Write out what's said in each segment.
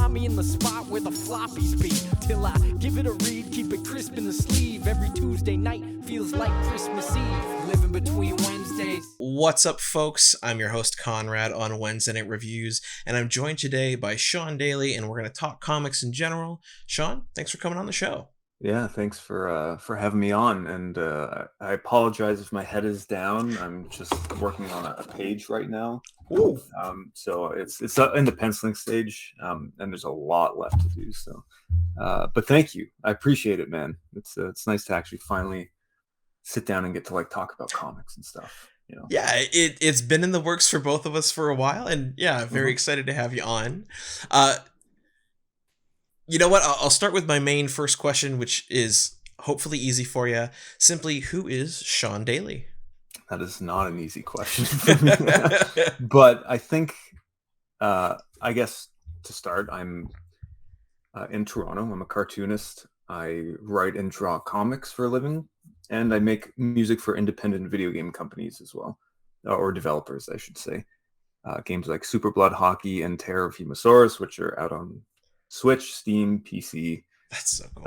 find me in the spot where the floppies be. Till I give it a read, keep it crisp in the sleeve. Every Tuesday night feels like Christmas Eve. Living between Wednesdays. What's up, folks? I'm your host, Konrad, on Wednesday Night Reviews, and I'm joined today by Shawn Daley, and we're going to talk comics in general. Shawn, thanks for coming on the show. Yeah, thanks for having me on, and I apologize if my head is down. I'm just working on a page right now. Ooh. So it's in the penciling stage, and there's a lot left to do. So, but thank you, I appreciate it, man. It's nice to actually finally sit down and get to talk about comics and stuff. You know? Yeah, it's been in the works for both of us for a while, and yeah, very excited to have you on. You know what? I'll start with my main first question, which is hopefully easy for you. Simply, who is Shawn Daley? That is not an easy question for me. But I think, I guess to start, I'm in Toronto. I'm a cartoonist. I write and draw comics for a living, and I make music for independent video game companies as well, or developers, I should say. Games like Super Blood Hockey and Terror of Hemosaurus, which are out on Switch, Steam, PC. That's so cool.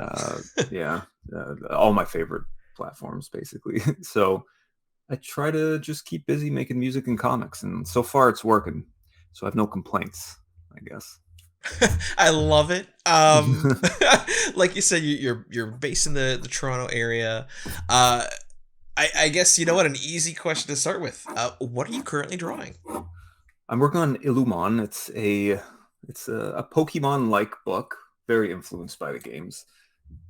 All my favorite platforms, basically. So I try to just keep busy making music and comics, and so far it's working. So I have no complaints, I guess. I love it. Like you said, you're based in the Toronto area. I guess, you know what, an easy question to start with. What are you currently drawing? I'm working on Illumon. It's a Pokemon-like book, very influenced by the games,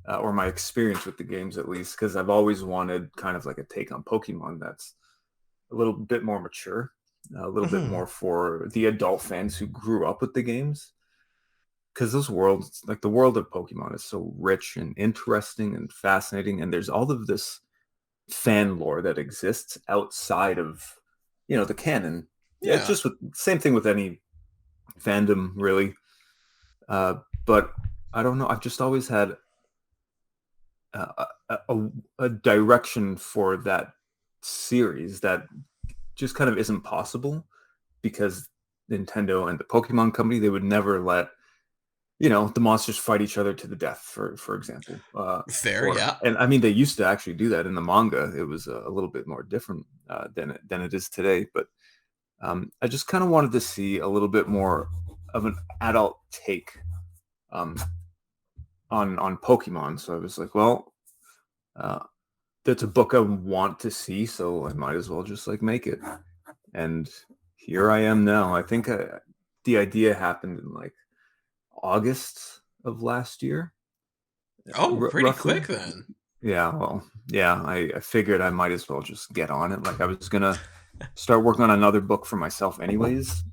or my experience with the games at least, because I've always wanted kind of like a take on Pokemon that's a little bit more mature, a little bit more for the adult fans who grew up with the games. Because those worlds, like the world of Pokemon, is so rich and interesting and fascinating, and there's all of this fan lore that exists outside of, the canon. Yeah. It's just same thing with any fandom, really. But I don't know. I've just always had a direction for that series that just kind of isn't possible, because Nintendo and the Pokemon company, they would never let the monsters fight each other to the death, for example. Fair, yeah. And I mean, they used to actually do that in the manga. It was a little bit more different than it is today. But I just kind of wanted to see a little bit more of an adult take on Pokemon. So I was like, well, that's a book I want to see, so I might as well just make it. And here I am now. I think the idea happened in August of last year. Oh, pretty roughly. quick then. Yeah, well, yeah, I figured I might as well just get on it. I was gonna start working on another book for myself anyways.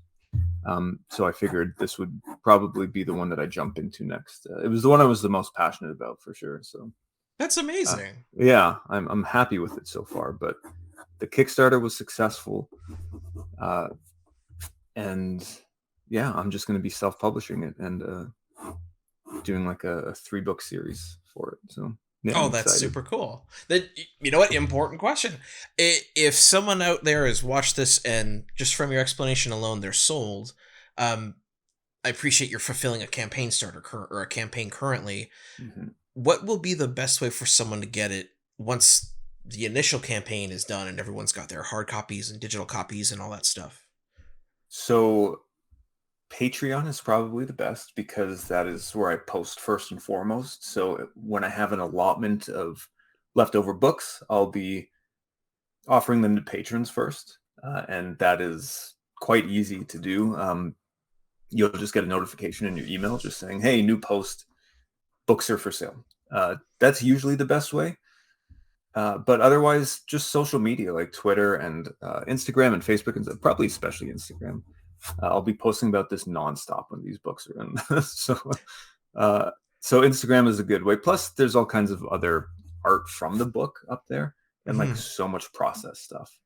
So I figured this would probably be the one that I jump into next. It was the one I was the most passionate about, for sure. So that's amazing. Yeah, I'm happy with it so far. But the Kickstarter was successful, and yeah, I'm just going to be self-publishing it and doing a 3-book series for it. So yeah, that's super cool. You know what? Important question. If someone out there has watched this and just from your explanation alone, they're sold, I appreciate you're fulfilling a campaign starter or a campaign currently. What will be the best way for someone to get it once the initial campaign is done and everyone's got their hard copies and digital copies and all that stuff? So Patreon is probably the best, because that is where I post first and foremost. So when I have an allotment of leftover books, I'll be offering them to patrons first. And that is quite easy to do. You'll just get a notification in your email just saying, hey, new post, books are for sale. That's usually the best way. But otherwise, just social media like Twitter and Instagram and Facebook, and probably especially Instagram. I'll be posting about this nonstop when these books are in. So Instagram is a good way. Plus, there's all kinds of other art from the book up there, and so much process stuff.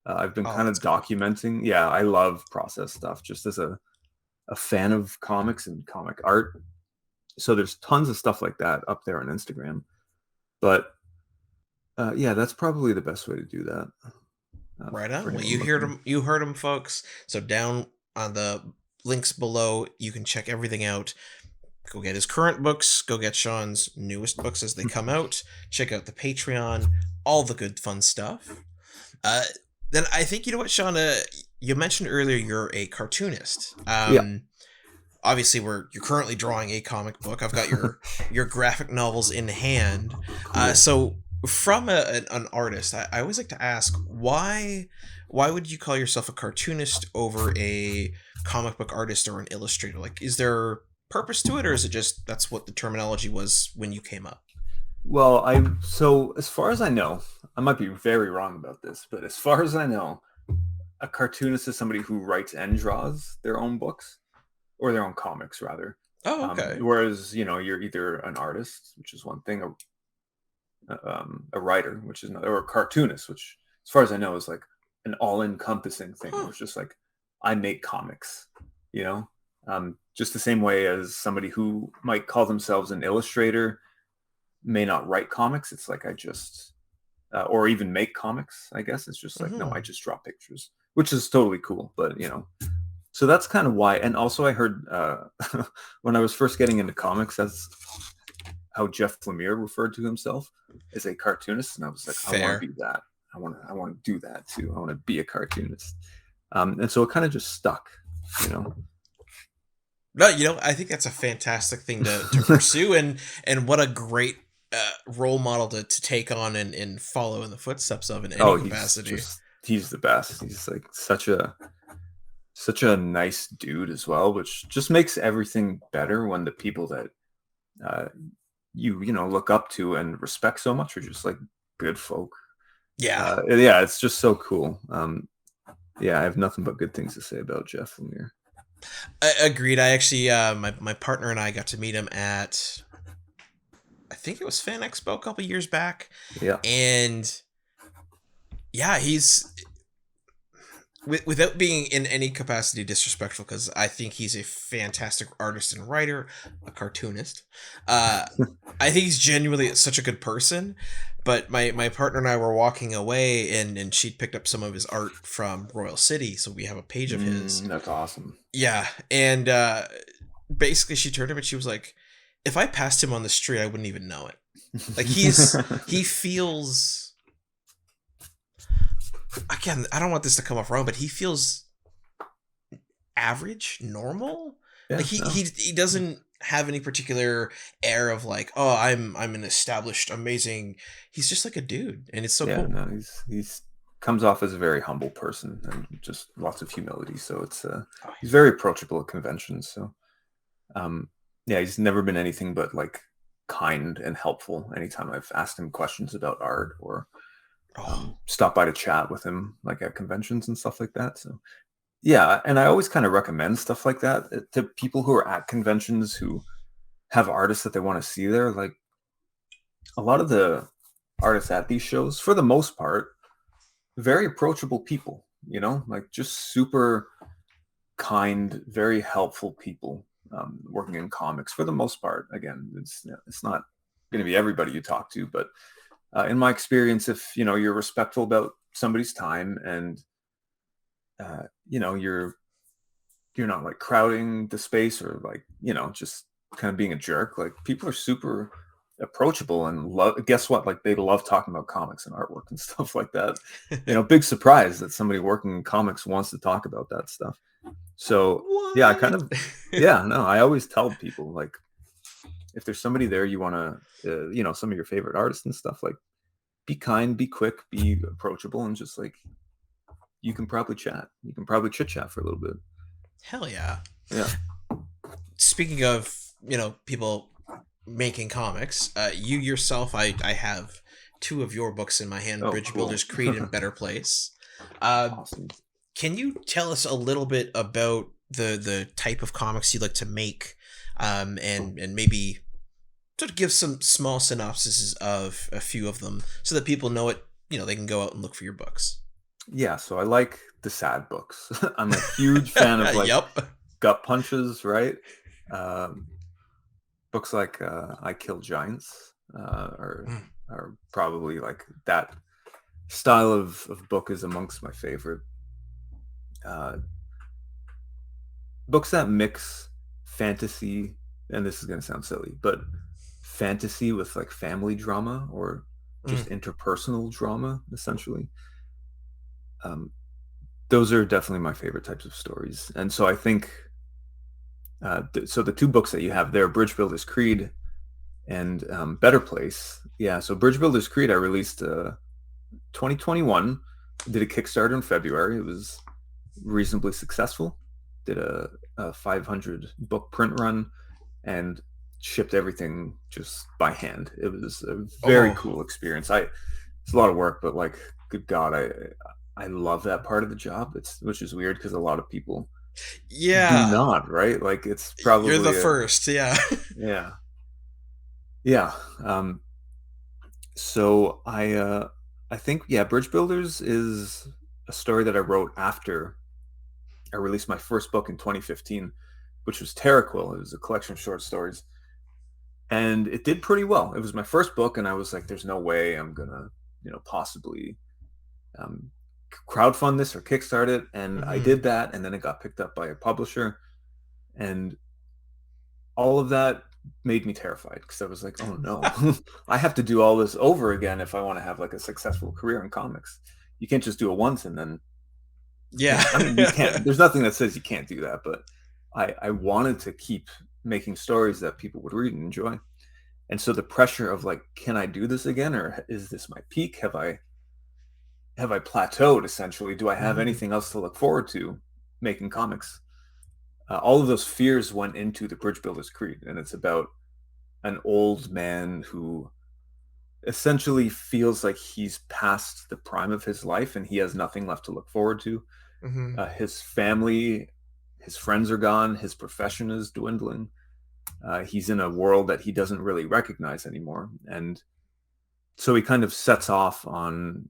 I've been kind of documenting. Cool. Yeah, I love process stuff, just as a fan of comics and comic art. So there's tons of stuff like that up there on Instagram. But yeah, that's probably the best way to do that. Right on. Well, you heard them, folks. So down on the links below. You can check everything out. Go get his current books. Go get Shawn's newest books as they come out. Check out the Patreon. All the good fun stuff. Then I think, you know what, Shawn, you mentioned earlier you're a cartoonist. Obviously you're currently drawing a comic book. I've got your graphic novels in hand. So from an artist, I always like to ask, why would you call yourself a cartoonist over a comic book artist or an illustrator? Like, is there purpose to it, or is it just that's what the terminology was when you came up? Well, so as far as I know, I might be very wrong about this, but as far as I know, a cartoonist is somebody who writes and draws their own books, or their own comics rather. Oh, okay. Whereas, you're either an artist, which is one thing, a writer, which is another, or a cartoonist, which, as far as I know, is like an all-encompassing thing. Where it's just like, I make comics, just the same way as somebody who might call themselves an illustrator may not write comics. It's like, I just, or even make comics, I guess. It's just like, no, I just draw pictures, which is totally cool. But, so that's kind of why. And also I heard when I was first getting into comics, that's how Jeff Lemire referred to himself, as a cartoonist. And I was like, I want to be that. I want to do that too. I want to be a cartoonist. And so it kind of just stuck, No, I think that's a fantastic thing to pursue, and what a great role model to take on and follow in the footsteps of in any capacity. He's the best. He's like such a nice dude as well, which just makes everything better when the people that you look up to and respect so much are just like good folk. Yeah. It's just so cool. I have nothing but good things to say about Jeff Lemire. Agreed. I actually, my partner and I got to meet him at, I think it was Fan Expo a couple years back. Yeah. And yeah, he's, without being in any capacity disrespectful, because I think he's a fantastic artist and writer, a cartoonist. I think he's genuinely such a good person. But my partner and I were walking away, and she'd picked up some of his art from Royal City, so we have a page of his. That's awesome. Yeah, and basically she turned to him and she was like, if I passed him on the street, I wouldn't even know it. Like, he feels, again, I don't want this to come off wrong, but he feels average, normal. Yeah, like he doesn't have any particular air of like, oh, I'm an established amazing. He's just like a dude, and it's so cool. No, he's comes off as a very humble person and just lots of humility. So it's he's very approachable at conventions. So he's never been anything but like kind and helpful anytime I've asked him questions about art or stop by to chat with him like at conventions and stuff like that. So yeah, and I always kind of recommend stuff like that to people who are at conventions who have artists that they want to see there. Like, a lot of the artists at these shows, for the most part, very approachable people, like just super kind, very helpful people working in comics for the most part. Again, it's not going to be everybody you talk to, but in my experience, if you're respectful about somebody's time and you're not like crowding the space or like just kind of being a jerk, like people are super approachable and guess what, like they love talking about comics and artwork and stuff like that. Big surprise that somebody working in comics wants to talk about that stuff. So what? I kind of I always tell people, like, if there's somebody there you want to some of your favorite artists and stuff, like, be kind, be quick, be approachable, and just like you can probably chit chat for a little bit. Hell yeah. Yeah. Speaking of people making comics, you yourself, I have 2 of your books in my hand, Bridge Builders, Creed, and Better Place. Awesome. Can you tell us a little bit about the type of comics you like to make, and maybe sort of give some small synopsises of a few of them so that people know it, they can go out and look for your books? Yeah, so I like the sad books. I'm a huge fan of like gut punches, right? Books like I Kill Giants are probably like that style of book is amongst my favorite. books that mix fantasy, and this is going to sound silly, but fantasy with like family drama or just Mm. interpersonal drama, essentially. Um, those are definitely my favorite types of stories. And so I think, so the two books that you have there, Bridge Builder's Creed and Better Place. Yeah, so Bridge Builder's Creed I released 2021. Did a Kickstarter in February. It was reasonably successful. Did a 500 book print run and shipped everything just by hand. It was a very Oh, cool experience. It's a lot of work, but like, good God, I love that part of the job. Which is weird because a lot of people do yeah. not, right? Like, it's You're the probably first. Yeah. yeah, yeah. So I think, yeah, Bridge Builders is a story that I wrote after I released my first book in 2015, which was Terraquil. It was a collection of short stories, and it did pretty well. It was my first book, and I was like, "There's no way I'm gonna, possibly um, crowdfund this or kickstart it." And I Hmm. did that, and then it got picked up by a publisher, and all of that made me terrified because I was like, "Oh no, I have to do all this over again if I want to have like a successful career in comics. You can't just do it once and then." Yeah. Yeah, I mean, you can't. There's nothing that says you can't do that, but I wanted to keep making stories that people would read and enjoy. And so the pressure of like, can I do this again, or is this my peak? Have I plateaued essentially? Do I have Mhm. anything else to look forward to making comics? All of those fears went into the Bridge Builder's Creed, and it's about an old man who essentially feels like he's past the prime of his life and he has nothing left to look forward to. Mhm. His family, his friends are gone. His profession is dwindling. He's in a world that he doesn't really recognize anymore. And so he kind of sets off on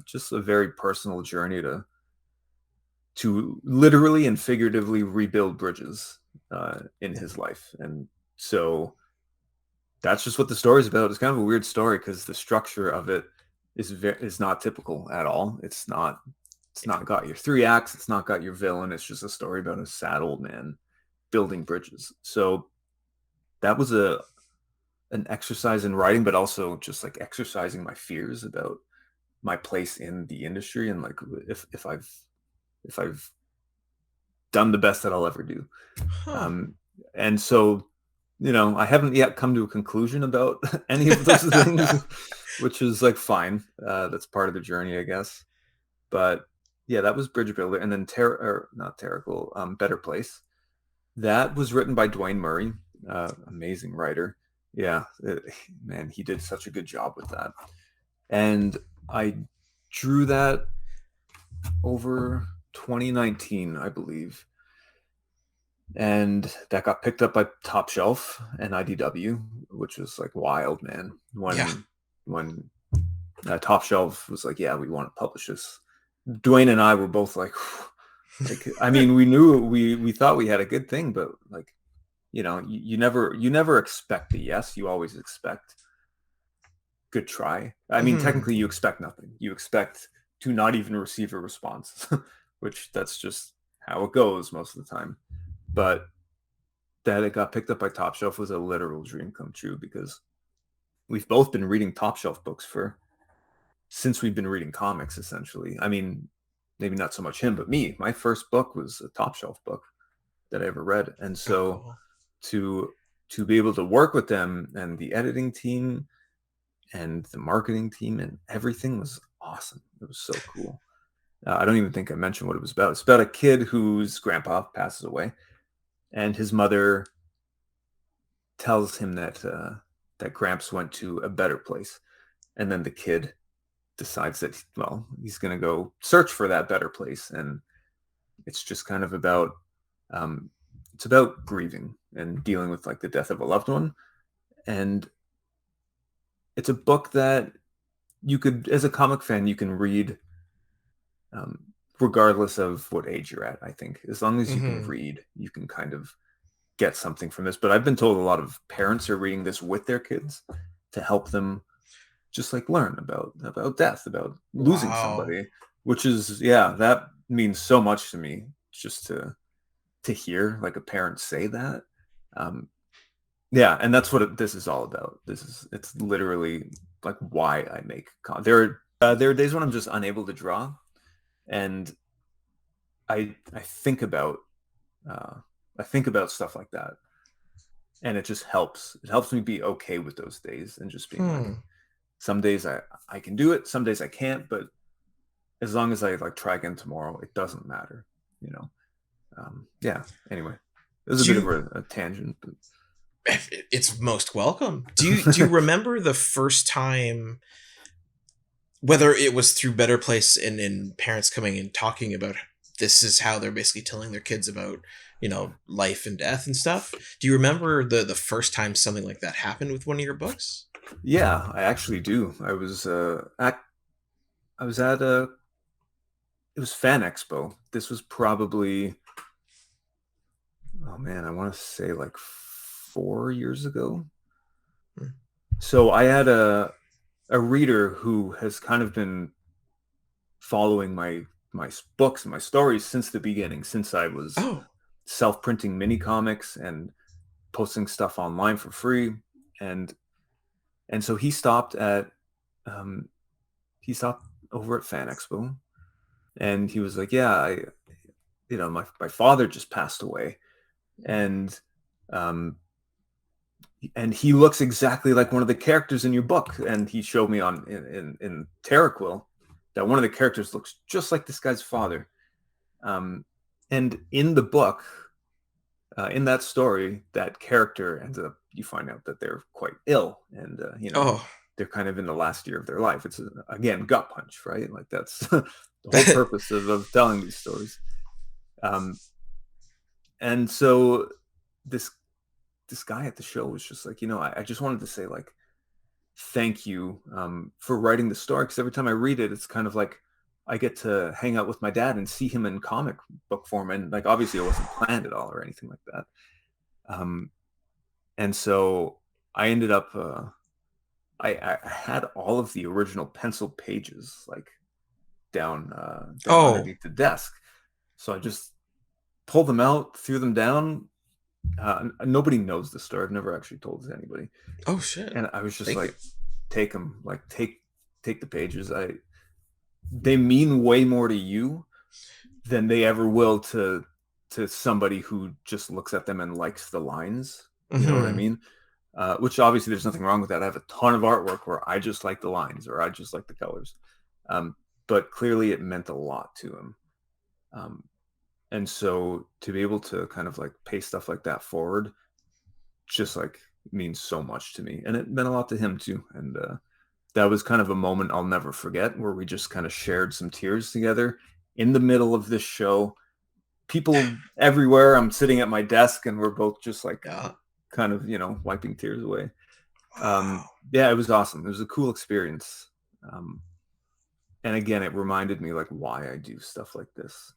just a very personal journey to literally and figuratively rebuild bridges in his life. And so that's just what the story is about. It's kind of a weird story because the structure of it is not typical at all. It's not got your three acts. It's not got your villain. It's just a story about a sad old man building bridges. So that was an exercise in writing, but also just like exercising my fears about my place in the industry and like if I've done the best that I'll ever do. Huh. Um, and so, I haven't yet come to a conclusion about any of those things, which is like fine. That's part of the journey, I guess. But yeah, that was Bridge Builder, and then or not Terrible, Better Place. That was written by Dwayne Murray, amazing writer. Yeah, man, he did such a good job with that. And I drew that over 2019, I believe. And that got picked up by Top Shelf and IDW, which was like wild, man. Yeah. When Top Shelf was like, "Yeah, we want to publish this." Dwayne and I were both like, like, I mean, we thought we had a good thing, but like, you never expect a yes. You always expect good try. I mean, Mhm. technically, you expect nothing. You expect to not even receive a response, which that's just how it goes most of the time. But that it got picked up by Top Shelf was a literal dream come true because we've both been reading Top Shelf books for since we've been reading comics, essentially. I mean, maybe not so much him, but me. My first book was a Top Shelf book that I ever read, and Oh, so cool. to to be able to work with them and the editing team and the marketing team and everything was awesome. It was so cool. I don't even think I mentioned what it was about. It's about a kid whose grandpa passes away, and his mother tells him that Gramps went to a better place, and then the kid decides that he's going to go search for that better place, and it's just kind of about um, it's about grieving and dealing with like the death of a loved one, and it's a book that you could, as a comic fan, you can read um, regardless of what age you're at. I think as long as you can Mhm. read, you can kind of get something from this. But I've been told a lot of parents are reading this with their kids to help them just like learn about death, about losing Wow. somebody, which is, yeah, that means so much to me just to to hear like a parent say that. Yeah, and that's what this is all about. It's literally like why I make there are days when I'm just unable to draw, and I think about stuff like that, and it just helps. It helps me be okay with those days and just being like, some days I can do it, some days I can't, but as long as I like try again tomorrow, it doesn't matter, you know. Yeah. Anyway, it was a bit of a tangent, but it's most welcome. Do you remember the first time, whether it was through Better Place and parents coming and talking about this is how they're basically telling their kids about, life and death and stuff? Do you remember the first time something like that happened with one of your books? Yeah, I actually do. I was at it was Fan Expo. This was probably, oh man, I want to say like 4 years ago. So I had a reader who has kind of been following my books and my stories since the beginning, since I was self-printing mini comics and posting stuff online for free, and so he stopped over at Fan Expo, and he was like, yeah, my father just passed away, and he looks exactly like one of the characters in your book. And he showed me in Terraquil that one of the characters looks just like this guy's father. And in the book, in that story, that character ends up, you find out that they're quite ill, and they're kind of in the last year of their life. It's again gut punch, right? Like that's the whole purpose of telling these stories. And so this guy at the show was just like, I just wanted to say like, thank you for writing the story, because every time I read it, it's kind of like I get to hang out with my dad and see him in comic book form, and like obviously it wasn't planned at all or anything like that. And so I ended up I had all of the original pencil pages like down underneath the desk, so I just pulled them out, threw them down. Nobody knows the story. I've never actually told it to anybody. Oh shit! And I was just take them, like take the pages. They mean way more to you than they ever will to somebody who just looks at them and likes the lines. You know what I mean? Which obviously there's nothing wrong with that. I have a ton of artwork where I just like the lines or I just like the colors. But clearly it meant a lot to him. And so to be able to kind of like pay stuff like that forward just like means so much to me. And it meant a lot to him too. And that was kind of a moment I'll never forget, where we just kind of shared some tears together in the middle of this show. People everywhere. I'm sitting at my desk and we're both just like kind of, wiping tears away. Yeah, it was awesome. It was a cool experience. And again, it reminded me like why I do stuff like this,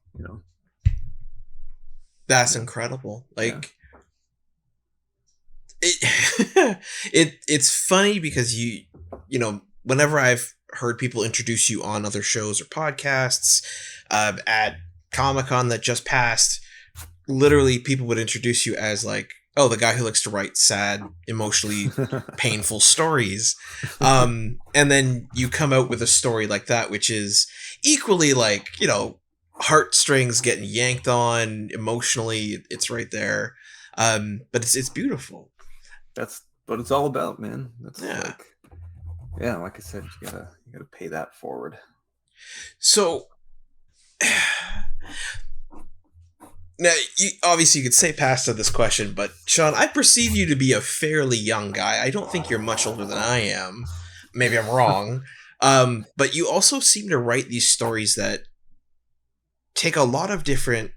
That's incredible. Like it's funny because whenever I've heard people introduce you on other shows or podcasts, at Comic-Con that just passed, literally people would introduce you as like, oh, the guy who likes to write sad, emotionally painful stories. And then you come out with a story like that, which is equally like, heartstrings getting yanked on emotionally. It's right there. But it's beautiful. That's what it's all about, man. That's like I said, you gotta pay that forward. So now, obviously you could say pass to this question, but Shawn, I perceive you to be a fairly young guy. I don't think you're much older than I am. Maybe I'm wrong. But you also seem to write these stories that take a lot of different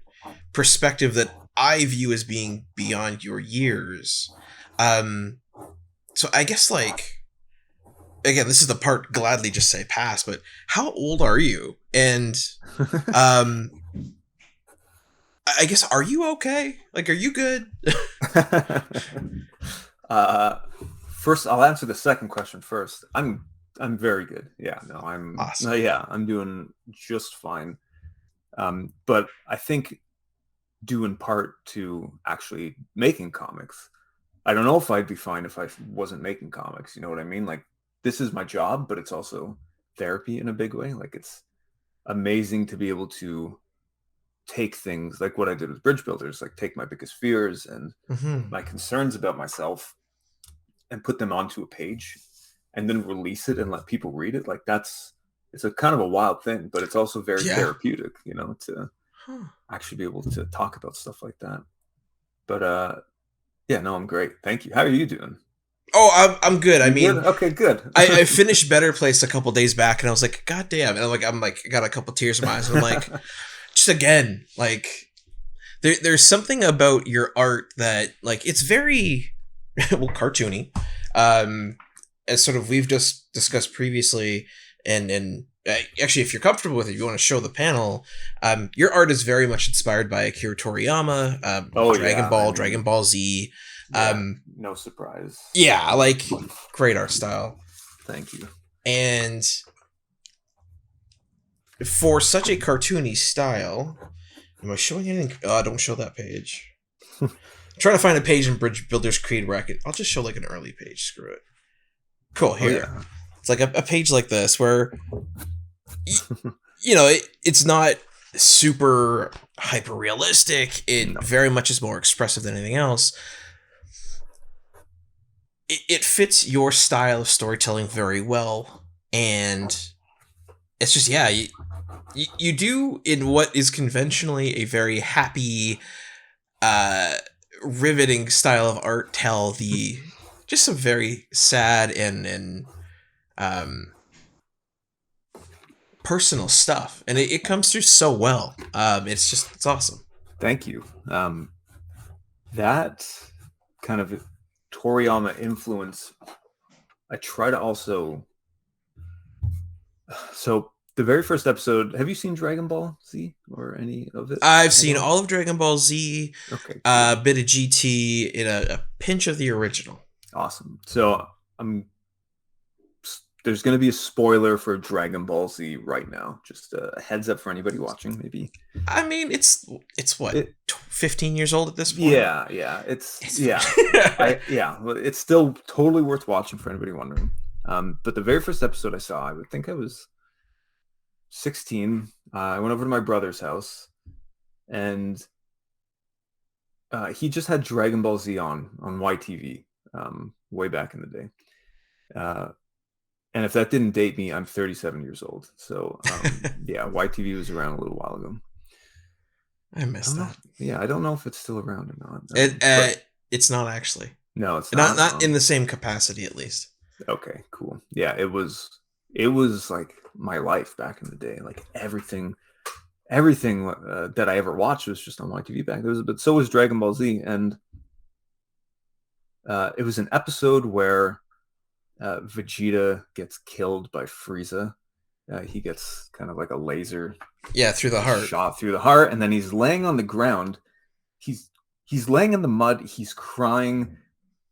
perspective that I view as being beyond your years. So I guess like, again, this is the part gladly just say pass, but how old are you? And I guess, are you okay? Like, are you good? First, I'll answer the second question first. I'm very good. Yeah, no, I'm awesome. I'm doing just fine. But I think due in part to actually making comics. I don't know if I'd be fine if I wasn't making comics. You know what I mean? Like, this is my job, but it's also therapy in a big way. Like, it's amazing to be able to take things like what I did with Bridge Builders, like take my biggest fears and my concerns about myself and put them onto a page and then release it and let people read it. Like, it's a kind of a wild thing, but it's also very therapeutic, you know, to actually be able to talk about stuff like that. But yeah, no, I'm great. Thank you. How are you doing? Oh, I'm good. I mean, good? Okay, good. I finished Better Place a couple days back, and I was like, God damn! And I'm like, got a couple tears in my eyes. And I'm like, just again, like, there's something about your art that, like, it's very well cartoony, as sort of we've just discussed previously, and actually, if you're comfortable with it, you want to show the panel. Your art is very much inspired by Akira Toriyama, Dragon Ball, Dragon Ball Z. No surprise. Yeah, like, great art style. Thank you. And for such a cartoony style, am I showing anything? Oh, don't show that page. I'm trying to find a page in Bridge Builders Creed where I'll just show like an early page. Screw it. Cool. Here. Oh, yeah. It's like a page like this where, you know, it's not super hyper realistic. It very much is more expressive than anything else. It fits your style of storytelling very well, and it's just, yeah, you do, in what is conventionally a very happy, riveting style of art, tell just some very sad and personal stuff, and it comes through so well. It's awesome. Thank you. That kind of Toriyama influence, I try to also. So the very first episode, have you seen Dragon Ball Z or any of it? I've seen all of Dragon Ball Z. Okay. A bit of GT, in a pinch of the original. Awesome. So there's going to be a spoiler for Dragon Ball Z right now. Just a heads up for anybody watching, maybe. I mean, it's what, 15 years old at this point? Yeah. It's yeah. It's still totally worth watching for anybody wondering. But the very first episode I saw, I would think I was 16. I went over to my brother's house, and he just had Dragon Ball Z on YTV way back in the day. And if that didn't date me, I'm 37 years old. So, yeah, YTV was around a little while ago. I missed that. Yeah, I don't know if it's still around or not. It's not actually. No, it's not. Not in the same capacity, at least. Okay, cool. Yeah, it was like my life back in the day. Like everything that I ever watched was just on YTV back then. But so was Dragon Ball Z, and it was an episode where Vegeta gets killed by Frieza. He gets kind of like a laser, through the heart, shot through the heart, and then he's laying on the ground. He's laying in the mud. He's crying.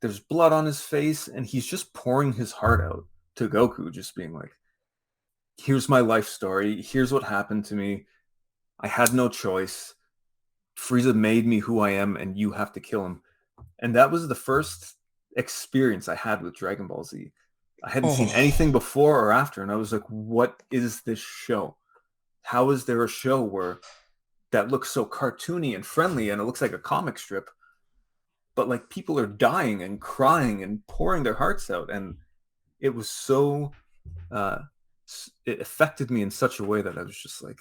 There's blood on his face, and he's just pouring his heart out to Goku, just being like, "Here's my life story. Here's what happened to me. I had no choice. Frieza made me who I am, and you have to kill him." And that was the first experience I had with Dragon Ball Z. I hadn't seen anything before or after, and I was like, what is this show? How is there a show where that looks so cartoony and friendly and it looks like a comic strip, but like people are dying and crying and pouring their hearts out? And it was so it affected me in such a way that I was just like,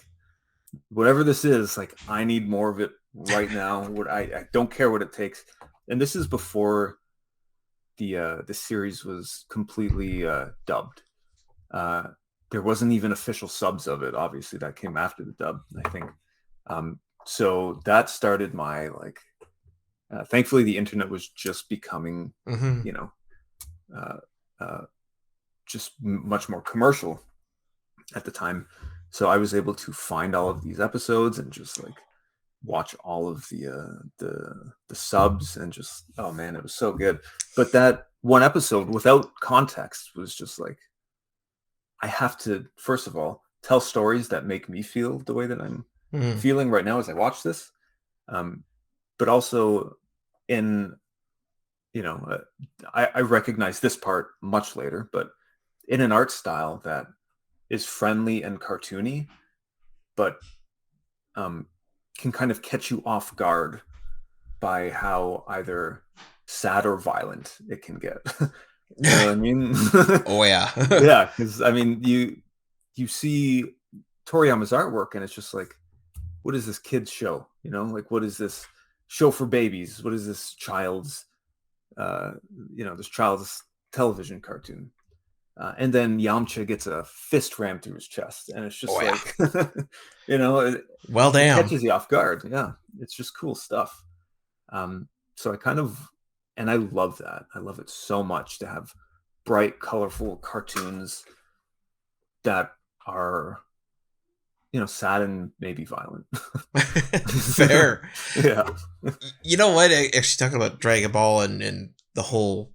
whatever this is, like, I need more of it right now. I don't care what it takes. And this is before the series was completely dubbed. There wasn't even official subs of it. Obviously, that came after the dub, I think. So that started my thankfully, the internet was just becoming, just much more commercial at the time. So I was able to find all of these episodes and just like watch all of the subs, and just, oh man, it was so good. But that one episode without context was just like, I have to, first of all, tell stories that make me feel the way that I'm feeling right now as I watch this. But also in, I recognize this part much later, but in an art style that is friendly and cartoony, but can kind of catch you off guard by how either sad or violent it can get. You know what I mean? Oh yeah. Yeah, because I mean, you see Toriyama's artwork, and it's just like, what is this kid's show? Like, what is this show for babies? What is this child's, this child's television cartoon? And then Yamcha gets a fist rammed through his chest, and it's just like, Well, it damn. catches you off guard. Yeah, it's just cool stuff. So I kind of, and I love that. I love it so much to have bright, colorful cartoons that are, sad and maybe violent. Fair. Yeah. You know what? Actually, talking about Dragon Ball and the whole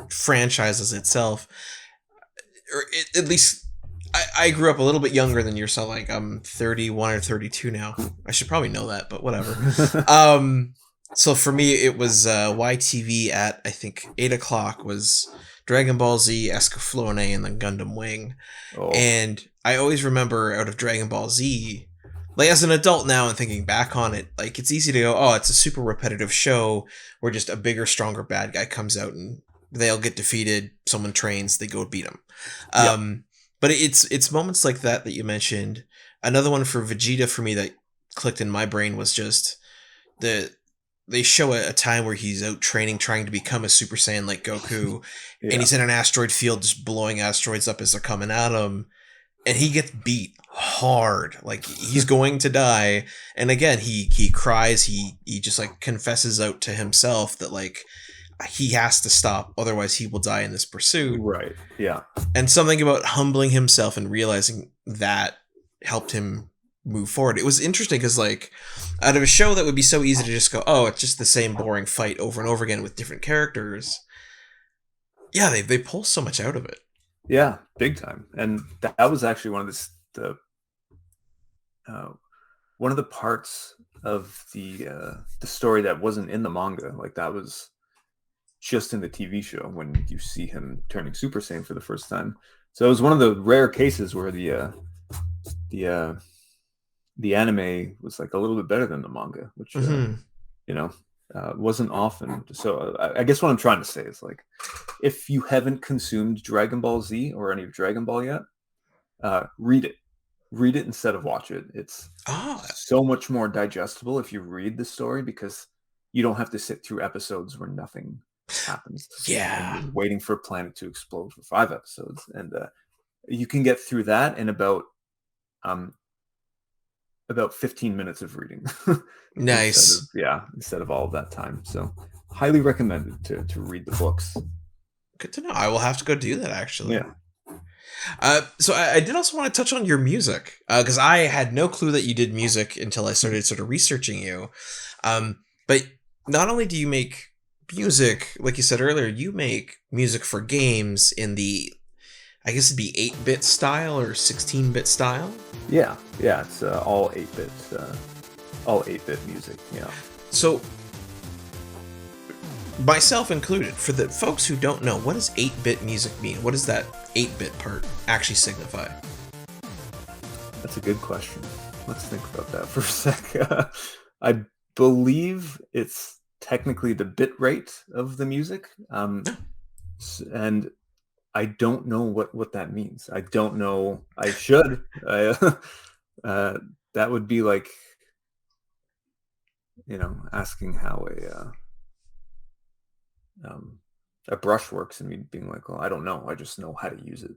franchises itself, or at least I grew up a little bit younger than yourself. Like, I'm 31 or 32 now. I should probably know that, but whatever. So for me, it was YTV at, I think, 8 o'clock was Dragon Ball Z, Escaflowne, and then Gundam Wing. Oh. And I always remember out of Dragon Ball Z, like as an adult now and thinking back on it, like it's easy to go, oh, it's a super repetitive show where just a bigger, stronger bad guy comes out and they'll get defeated, someone trains, they go beat him. But it's moments like that you mentioned. Another one for Vegeta for me that clicked in my brain was just they show a time where he's out training, trying to become a Super Saiyan like Goku, and he's in an asteroid field just blowing asteroids up as they're coming at him, and he gets beat hard, like he's going to die. And again, he cries, he just like confesses out to himself that like he has to stop, otherwise he will die in this pursuit. Right. Yeah. And something about humbling himself and realizing that helped him move forward. It was interesting because, like, out of a show that would be so easy to just go, oh, it's just the same boring fight over and over again with different characters. Yeah, they pull so much out of it. Yeah, big time. And that was actually one of the parts of the story that wasn't in the manga. Like, that was just in the TV show when you see him turning Super Saiyan for the first time. So it was one of the rare cases where the anime was like a little bit better than the manga, which wasn't often. So I guess what I'm trying to say is, like, if you haven't consumed Dragon Ball Z or any of Dragon Ball yet, read it instead of watch it. It's so much more digestible if you read the story, because you don't have to sit through episodes where nothing happens. Yeah, waiting for a planet to explode for 5 episodes, and you can get through that in about 15 minutes of reading. Nice. Instead of all of that time. So highly recommended to read the books. Good to know. I will have to go do that, actually. Yeah. So I did also want to touch on your music, because I had no clue that you did music until I started sort of researching you. But not only do you make music, like you said earlier, you make music for games in the, I guess it'd be 8-bit style or 16-bit style. Yeah, it's all 8-bit music. Yeah. So, myself included, for the folks who don't know, what does 8-bit music mean? What does that 8-bit part actually signify? That's a good question. Let's think about that for a sec. I believe it's technically the bit rate of the music, and I don't know what that means. I don't know. I should. That would be like, asking how a brush works, and me being like, well, I don't know. I just know how to use it.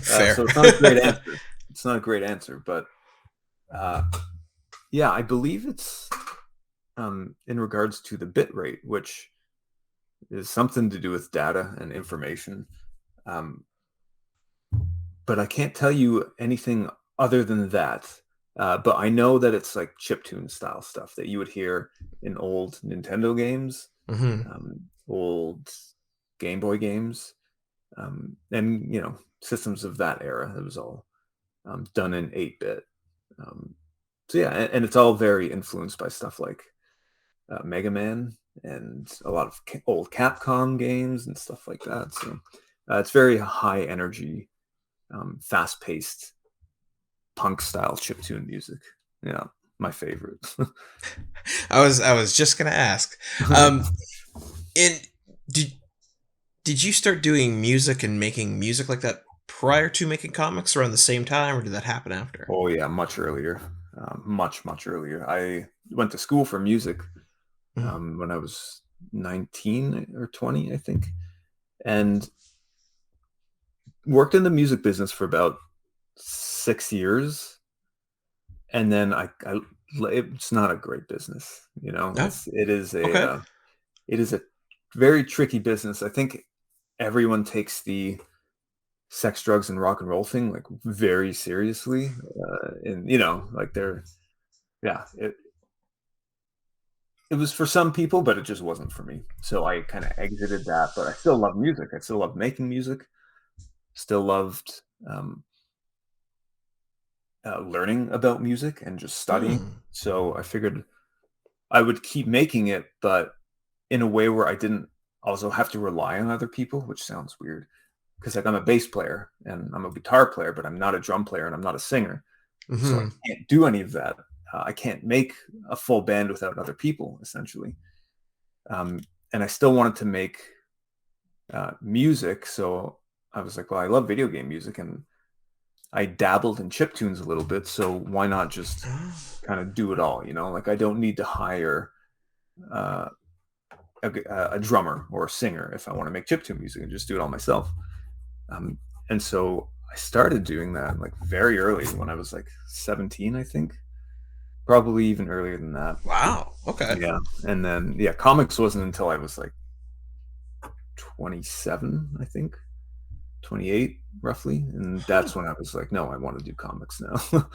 Fair. So it's not a great answer. It's not a great answer, but yeah, I believe it's in regards to the bit rate, which is something to do with data and information. But I can't tell you anything other than that. But I know that it's like chiptune style stuff that you would hear in old Nintendo games, old Game Boy games, and systems of that era. It was all done in 8-bit. So yeah, and it's all very influenced by stuff like Mega Man and a lot of old Capcom games and stuff like that. So it's very high energy, fast paced punk style chiptune music. Yeah, my favorite. I was just gonna ask. And did did you start doing music and making music like that prior to making comics around the same time, or did that happen after? Oh yeah, much earlier, much earlier. I went to school for music Mhm. when I was 19 or 20, I think, and worked in the music business for about 6 years. And then it's not a great business, you know. Oh, okay. It is a very tricky business. I think everyone takes the sex, drugs, and rock and roll thing like very seriously, and like yeah, it was for some people, but it just wasn't for me. So I kind of exited that. But I still love music. I still love making music. Still loved learning about music and just studying. Hmm. So I figured I would keep making it, but in a way where I didn't also have to rely on other people, which sounds weird because like I'm a bass player and I'm a guitar player, but I'm not a drum player and I'm not a singer. So I Hmm. can't do any of that. I can't make a full band without other people, essentially. Um, and I still wanted to make music. So I was like, well, I love video game music and I dabbled in chip tunes a little bit. So why not just Oh. kind of do it all? Like I don't need to hire uh, a drummer or a singer if I want to make chiptune music and just do it all myself. Um, and so I started doing that like very early when I was like 17, I think, probably even earlier than that. Wow. Okay. Yeah. And then, yeah, comics wasn't until I was like 27, I think, 28 roughly. And Huh. that's when I was like, no, I want to do comics now.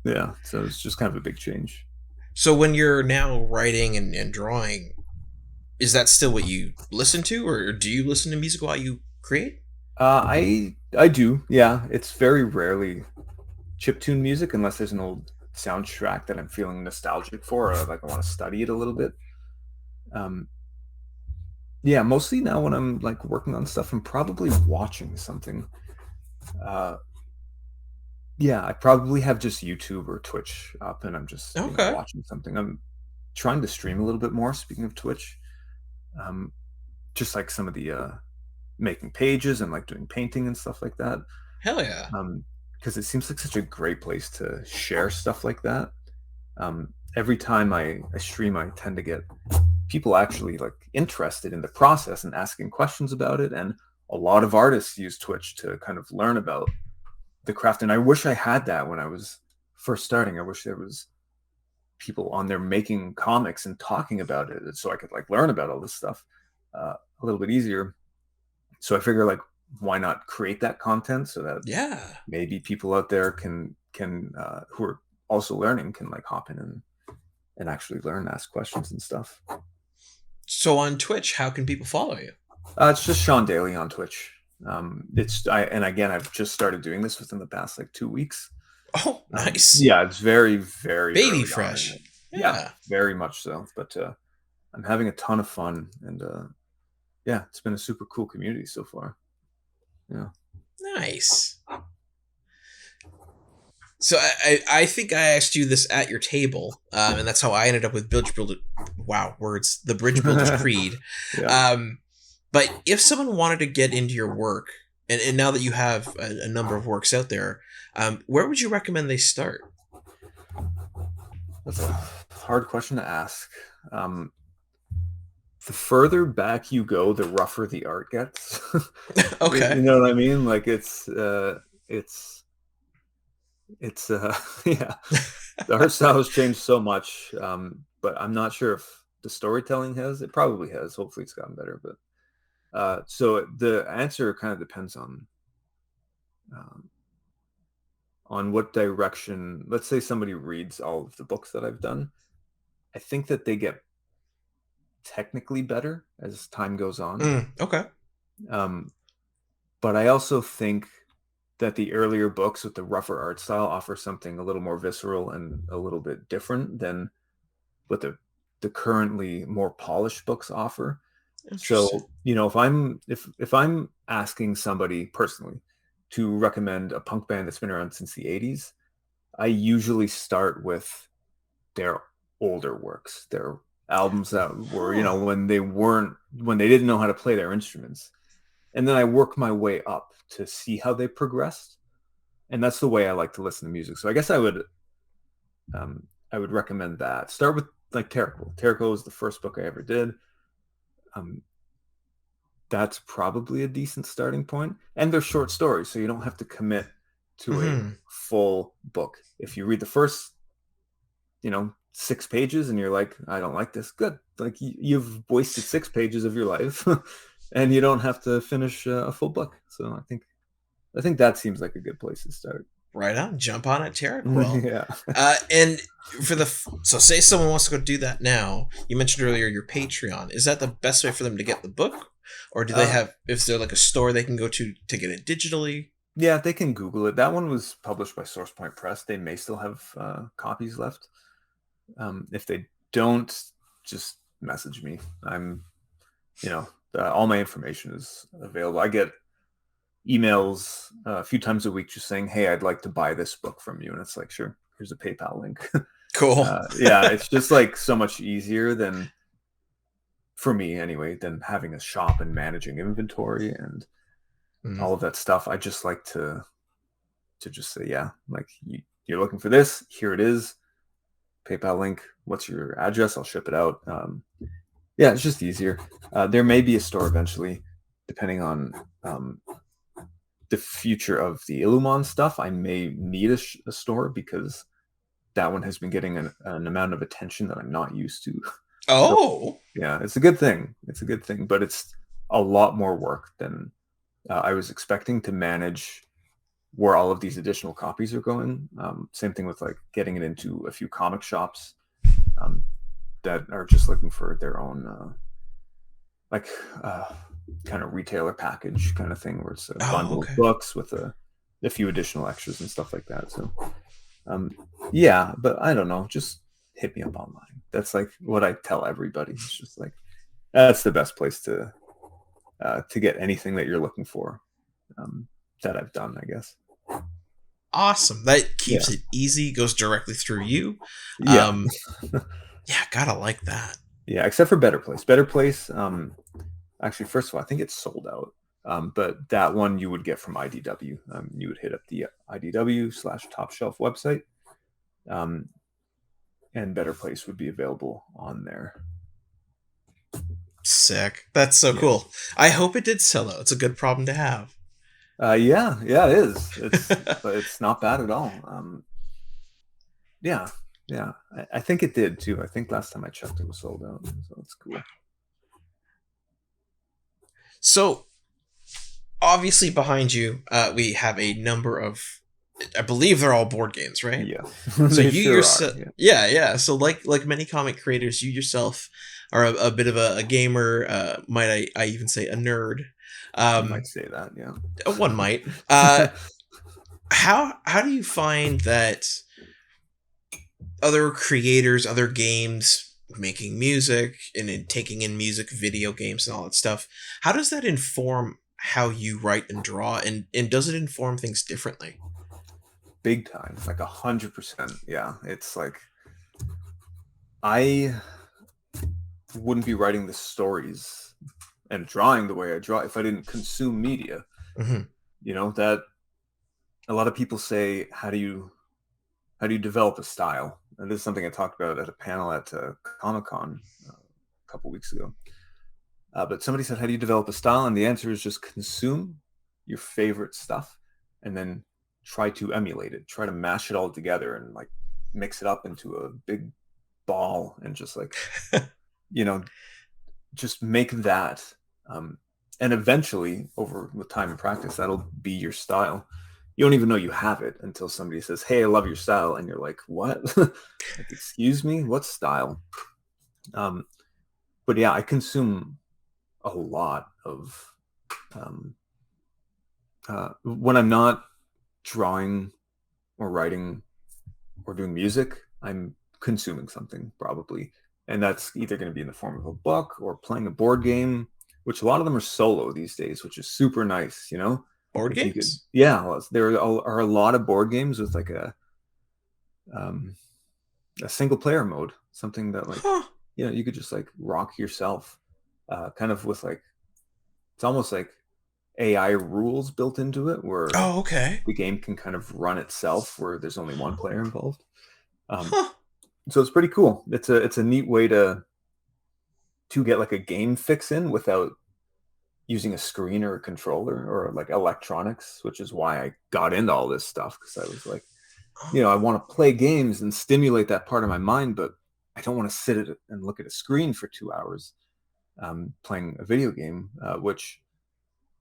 Yeah. So it's just kind of a big change. So when you're now writing and drawing, is that still what you listen to, or do you listen to music while you create? I do. Yeah. It's very rarely chiptune music unless there's an old soundtrack that I'm feeling nostalgic for or like I want to study it a little bit. Um, yeah, mostly now when I'm like working on stuff, I'm probably watching something. Uh, yeah, I probably have just YouTube or Twitch up and I'm just, Okay. watching something. I'm trying to stream a little bit more, speaking of Twitch. Um, just like some of the making pages and like doing painting and stuff like that. Hell yeah. Because it seems like such a great place to share stuff like that. Every time I stream, I tend to get people actually like interested in the process and asking questions about it. And a lot of artists use Twitch to kind of learn about the craft. And I wish I had that when I was first starting. I wish there was people on there making comics and talking about it so I could like learn about all this stuff a little bit easier. So I figure like why not create that content so that Yeah. maybe people out there can who are also learning can like hop in and actually learn, ask questions and stuff. So on Twitch, how can people follow you? It's just Shawn Daley on Twitch. And again, I've just started doing this within the past like 2 weeks. Oh, nice. Yeah, it's very, very Baby early on. fresh. Yeah, Yeah. very much so. But I'm having a ton of fun, and yeah, it's been a super cool community so far. Yeah. Nice. So I think I asked you this at your table, and that's how I ended up with Bridge Builder. Wow, words. The Bridge Builder's Creed. Yeah. Um, but if someone wanted to get into your work, and now that you have a number of works out there, where would you recommend they start? That's a hard question to ask. The further back you go, the rougher the art gets. Okay. You know what I mean? Like it's yeah. The art style has changed so much, but I'm not sure if the storytelling has. It probably has. Hopefully, it's gotten better. But so the answer kind of depends um, on what direction. Let's say somebody reads all of the books that I've done. I think that they get technically better as time goes on. Okay. Um, but I also think that the earlier books with the rougher art style offer something a little more visceral and a little bit different than what the the currently more polished books offer. Interesting. So, you know, if I'm asking somebody personally to recommend a punk band that's been around since the 80s, I usually start with their older works, their albums that were, you know, when they didn't know how to play their instruments. And then I work my way up to see how they progressed. And that's the way I like to listen to music. So I guess I would recommend that. Start with like Terracle. Terracle was the first book I ever did. That's probably a decent starting point. And they're short stories, so you don't have to commit to a full book. If you read the first, you know, 6 pages and you're like, I don't like this, good. Like you've wasted 6 pages of your life and you don't have to finish a full book. So I think that seems like a good place to start. Right on, jump on it, Tarek. Well, Yeah. And for so say someone wants to go do that now. You mentioned earlier your Patreon. Is that the best way for them to get the book, or do they have? Is there like a store they can go to get it digitally? Yeah, they can Google it. That one was published by SourcePoint Press. They may still have copies left. If they don't, just message me. I'm, you know, all my information is available. I get emails a few times a week just saying, hey, I'd like to buy this book from you. And it's like, sure, here's a PayPal link. Cool. Yeah, it's just like so much easier than, for me anyway, than having a shop and managing inventory and all of that stuff. I just like to just say, yeah, like you're looking for this, here it is, PayPal link, what's your address, I'll ship it out. Yeah, it's just easier. There may be a store eventually, depending on the future of the Illumon stuff. I may need a store because that one has been getting an amount of attention that I'm not used to. Oh. So, yeah, it's a good thing. It's a good thing, but it's a lot more work than I was expecting to manage where all of these additional copies are going. Same thing with like getting it into a few comic shops that are just looking for their own kind of retailer package kind of thing where it's a bundle of books with a few additional extras and stuff like that. So yeah, but I don't know, just hit me up online. That's like what I tell everybody. It's just like that's the best place to get anything that you're looking for that I've done, I guess. Awesome. That keeps it easy, goes directly through you. Yeah. Yeah, gotta like that. Yeah, except for Better Place. Better Place, actually, first of all, I think it's sold out. But that one you would get from IDW. You would hit up the IDW/Top Shelf website. And Better Place would be available on there. Sick. That's so cool. I hope it did sell out. It's a good problem to have. Yeah, it is. But it's not bad at all. Yeah. I think it did too. I think last time I checked it was sold out. So it's cool. So obviously behind you, we have a number of, I believe they're all board games, right? Yeah. So you yourself, yeah. So like many comic creators, you yourself are a bit of a gamer. Might I even say a nerd? You might say that, yeah. One might. How do you find that other creators, other games, making music and taking in music, video games, and all that stuff? How does that inform how you write and draw, and does it inform things differently? Big time, like 100%. Yeah, it's like I wouldn't be writing the stories and drawing the way I draw if I didn't consume media. Mm-hmm. You know, that a lot of people say, how do you develop a style? And this is something I talked about at a panel at Comic-Con a couple weeks ago. But somebody said, how do you develop a style? And the answer is just consume your favorite stuff and then try to emulate it, try to mash it all together and like mix it up into a big ball and just like, you know, just make that. And eventually with time and practice, that'll be your style. You don't even know you have it until somebody says, hey, I love your style. And you're like, what? Like, excuse me, what style? But yeah, I consume a lot of when I'm not drawing or writing or doing music, I'm consuming something probably And that's either going to be in the form of a book or playing a board game, which a lot of them are solo these days, which is super nice, you know? Board If you could, games? yeah, well, there are a lot of board games with like um, a single player mode, something that like, Huh. you know, you could just like rock yourself, kind of with like, it's almost like AI rules built into it where Oh, okay. the game can kind of run itself where there's only one player involved. Huh. So it's pretty cool. It's a neat way to get like a game fix in without using a screen or a controller or like electronics, which is why I got into all this stuff, because I was like, you know, I want to play games and stimulate that part of my mind, but I don't want to sit and look at a screen for 2 hours playing a video game, which,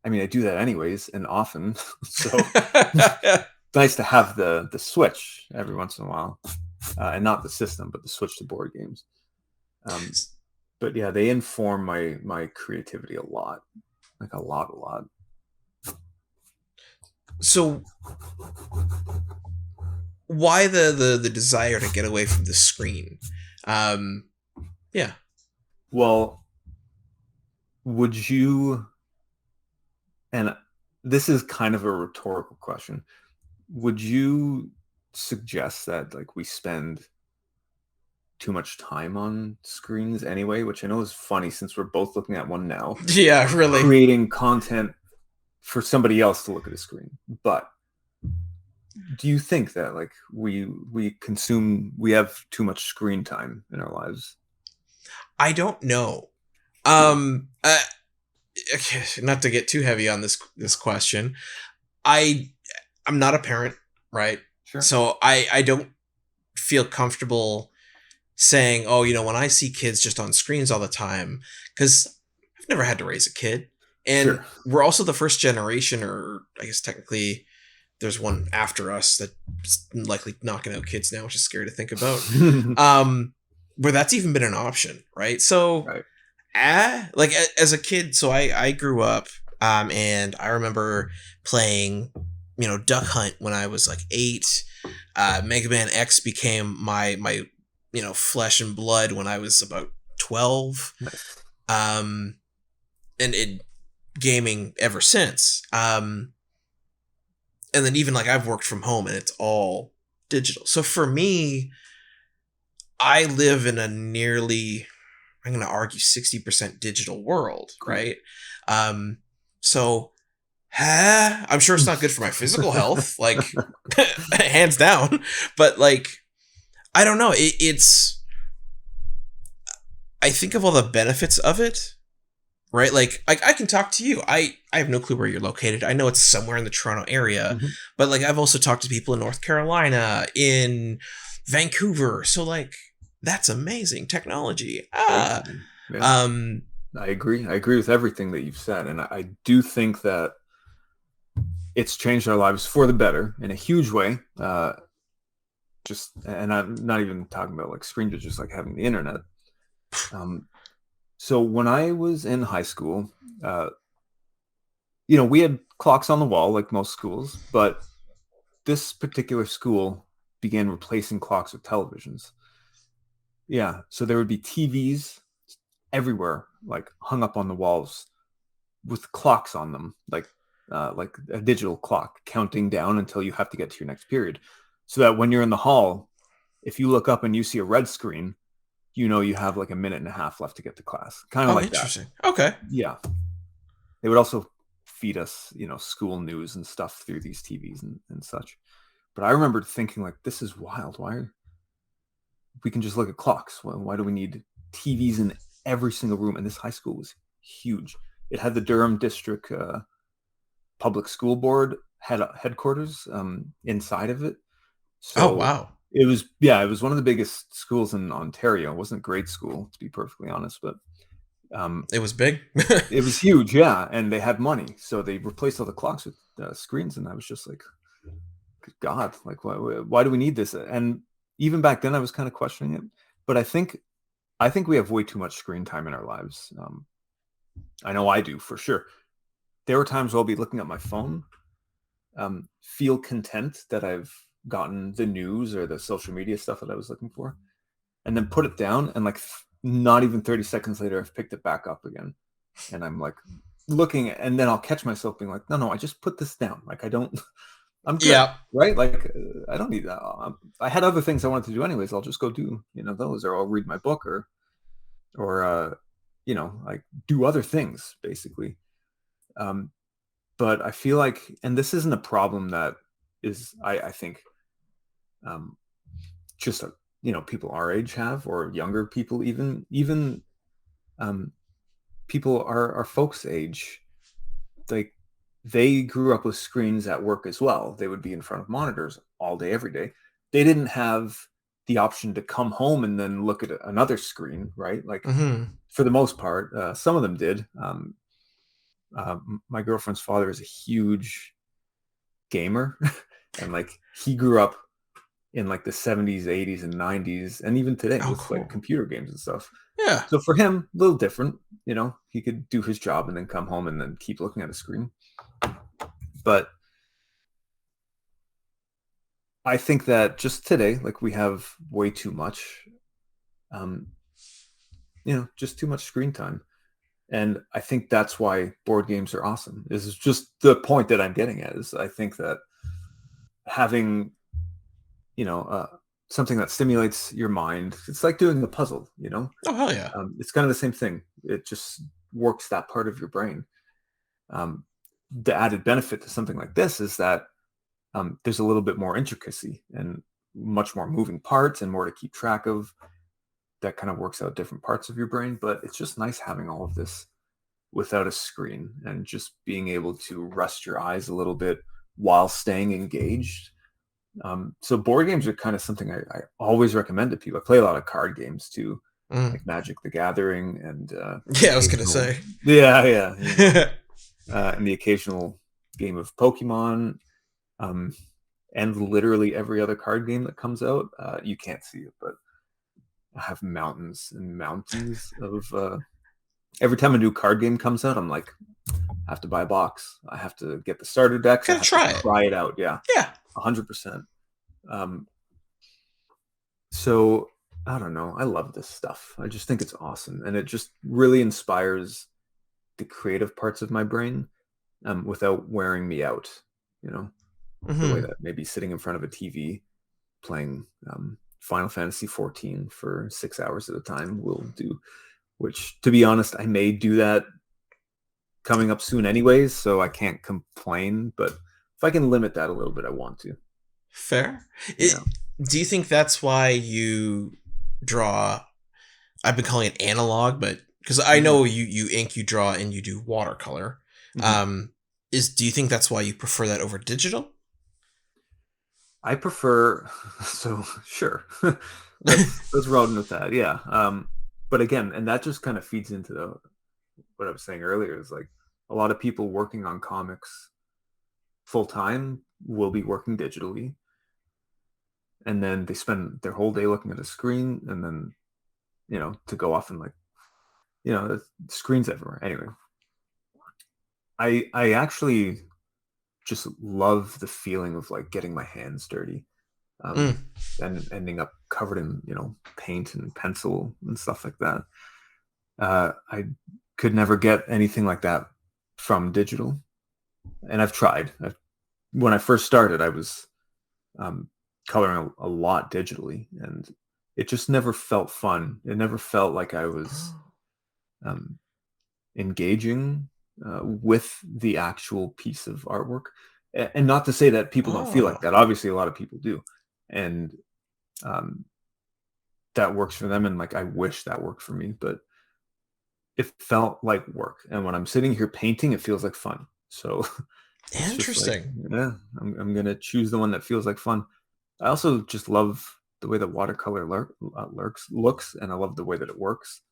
I mean, I do that anyways and often. So it's nice to have the Switch every once in a while, and not the system, but the Switch to board games. But yeah, they inform my creativity a lot, like a lot. So why the desire to get away from the screen? Yeah. Well, would you, and this is kind of a rhetorical question, would you suggest that like we spend too much time on screens anyway, which I know is funny since we're both looking at one now, Yeah, really. creating content for somebody else to look at a screen? But do you think that like we have too much screen time in our lives? I don't know. Okay, not to get too heavy on this question. I'm not a parent, right? Sure. So I don't feel comfortable saying, oh, you know, when I see kids just on screens all the time, because I've never had to raise a kid. And Sure. we're also the first generation, or I guess technically there's one after us that's likely knocking out kids now, which is scary to think about. Where that's even been an option, right? So, Right. like as a kid, so I grew up, and I remember playing, you know, Duck Hunt when I was like 8. Mega Man X became my you know, flesh and blood when I was about 12. Nice. And it gaming ever since. And then even like I've worked from home and it's all digital. So for me, I live in a nearly, I'm going to argue 60% digital world, right? So I'm sure it's not good for my physical health, like hands down, but like, I don't know. I think of all the benefits of it, right? Like I can talk to you. I have no clue where you're located. I know it's somewhere in the Toronto area, Mhm. but like I've also talked to people in North Carolina, in Vancouver. So like that's amazing technology. Yeah. I agree. I agree with everything that you've said, and I do think that it's changed our lives for the better in a huge way. And I'm not even talking about like screen, but just like having the internet. So when I was in high school, you know, we had clocks on the wall like most schools, but this particular school began replacing clocks with televisions. Yeah, so there would be TVs everywhere, like hung up on the walls with clocks on them, like a digital clock counting down until you have to get to your next period. So that when you're in the hall, if you look up and you see a red screen, you know you have like a minute and a half left to get to class. Kind of like interesting. that. Okay. Yeah. They would also feed us, you know, school news and stuff through these TVs and such. But I remember thinking like, this is wild. Why we can just look at clocks? Why do we need TVs in every single room? And this high school was huge. It had the Durham District Public School Board headquarters inside of it. So oh wow. It was one of the biggest schools in Ontario. It wasn't a great school, to be perfectly honest, but it was big. it was huge, yeah, and they had money, so they replaced all the clocks with screens, and I was just like, good God, like why do we need this? And even back then, I was kind of questioning it, but I think we have way too much screen time in our lives. I know I do for sure. There were times where I'll be looking at my phone, feel content that I've gotten the news or the social media stuff that I was looking for, and then put it down and like not even 30 seconds later, I've picked it back up again. And I'm like looking, and then I'll catch myself being like, no, I just put this down. Like, I'm good, Yeah. right? Like, I don't need that. I had other things I wanted to do anyways. I'll just go do, those, or I'll read my book, or like do other things basically. But I feel like, and this isn't a problem that is, I think, just people our age have, or younger people, even people our folks' age, like they grew up with screens at work as well. They would be in front of monitors all day, every day. They didn't have the option to come home and then look at another screen, right? Like, for the most part, some of them did. My girlfriend's father is a huge gamer, and like he grew up in like the 70s, 80s, and 90s, and even today with cool. like computer games and stuff. Yeah. So for him, a little different. He could do his job and then come home and then keep looking at a screen. But I think that just today, like, we have way too much, just too much screen time. And I think that's why board games are awesome. This is just the point that I'm getting at, is I think that having, something that stimulates your mind, it's like doing a puzzle, Oh, hell yeah. It's kind of the same thing. It just works that part of your brain. The added benefit to something like this is that there's a little bit more intricacy and much more moving parts and more to keep track of. That kind of works out different parts of your brain, but it's just nice having all of this without a screen and just being able to rest your eyes a little bit while staying engaged. So board games are kind of something I always recommend to people. I play a lot of card games too, like Magic the Gathering, and yeah, I was gonna say, yeah. And the occasional game of Pokemon, and literally every other card game that comes out. You can't see it, but I have mountains and mountains of. Every time a new card game comes out, I'm like, I have to buy a box. I have to get the starter decks. I have to try it out. Yeah, 100%. So I don't know. I love this stuff. I just think it's awesome, and it just really inspires the creative parts of my brain, without wearing me out. The way that maybe sitting in front of a TV playing Final Fantasy 14 for 6 hours at a time will do. Which, to be honest, I may do that coming up soon anyways, so I can't complain. But if I can limit that a little bit, I want to. Fair. Do you think that's why you draw? I've been calling it analog, but because I know you ink, you draw, and you do watercolor. Do you think that's why you prefer that over digital? I prefer. So sure, let's run with that. Yeah. But again, and that just kind of feeds into what I was saying earlier, is like a lot of people working on comics full time will be working digitally, and then they spend their whole day looking at a screen, and then to go off and like the screens everywhere. Anyway, I actually just love the feeling of like getting my hands dirty, and ending up covered in paint and pencil and stuff like that. I could never get anything like that from digital, and I've tried. When I first started, I was coloring a lot digitally, and it just never felt fun. It never felt like I was engaging with the actual piece of artwork. And not to say that people don't feel like that. Obviously, a lot of people do. And that works for them. And like, I wish that worked for me, but it felt like work. And when I'm sitting here painting, it feels like fun. So interesting. Like, I'm going to choose the one that feels like fun. I also just love the way that watercolor looks, and I love the way that it works.